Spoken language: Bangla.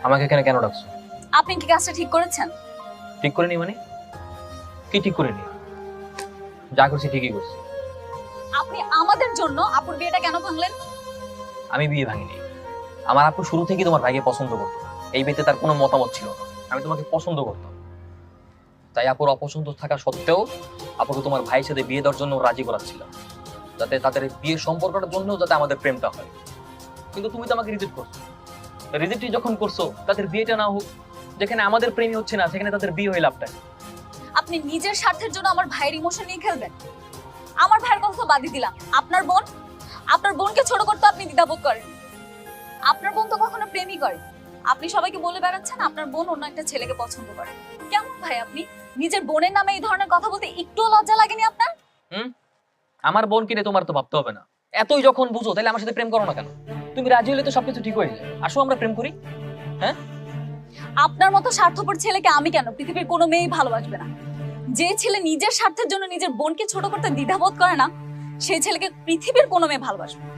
আমাকে এখানে কেন ডাকছো? আপনি কি কাজটা ঠিক করেছেন? ঠিক করে নি মানে? কি ঠিক করে নি? যা করছি ঠিকই করছি। আপনি আমাদের জন্য আপুর বিয়েটা কেন ভাঙলেন? আমি বিয়ে ভাঙিনি। আমার আপু শুরু থেকেই তোমার ভাইকে পছন্দ করতো। এই বিয়েতে তার কোনো মতামত ছিল না। আমি তোমাকে পছন্দ করতাম, তাই আপুর অপছন্দ থাকা সত্ত্বেও আপুকে তোমার ভাইয়ের সাথে বিয়ে দেওয়ার জন্য রাজি করাচ্ছিলাম, যাতে তাদের এই বিয়ের সম্পর্কটার জন্য যাতে আমাদের প্রেমটা হয়। কিন্তু তুমি তো আমাকে রিজেক্ট করছো। রিজেক্টই যখন করছো, তাদের বিয়েটা না হোক। যেখানে আমাদের প্রেমই হচ্ছে না, সেখানে তাদের বিয়ে হয়ে লাভটা কি? আপনি নিজের স্বার্থের জন্য আমার ভাইয়ের ইমোশন নিয়ে খেলবেন? আমার ভাইয়ের কথা তো বাদই দিলাম, আপনার বোন, আপনার বোনকে ছোট করতে আপনি দ্বিধাবোধ করেন? আপনার বোন তো কখনো প্রেমই করে। আপনি সবাইকে বলে বেড়াচ্ছেন আপনার বোন অন্য একটা ছেলেকে পছন্দ করে। কেমন ভাই আপনি? নিজের বোনের নামে এই ধরনের কথা বলতে একটুও লজ্জা লাগেনি আপনার? আমার বোন কিনে তোমার তো ভাবতে হবে না। এতই যখন বুঝো, তাহলে আমার সাথে প্রেম করো না কেন? তুমি রাজি হলে তো সবকিছু ঠিক হয়ে যায়। আসো আমরা প্রেম করি। হ্যাঁ, আপনার মতো স্বার্থপর ছেলেকে আমি কেন, পৃথিবীর কোনো মেয়েই ভালোবাসবে না। যে ছেলে নিজের স্বার্থের জন্য নিজের বোনকে ছোট করতে দ্বিধাবোধ করে না, সেই ছেলেকে পৃথিবীর কোনো মেয়ে ভালোবাসবে না।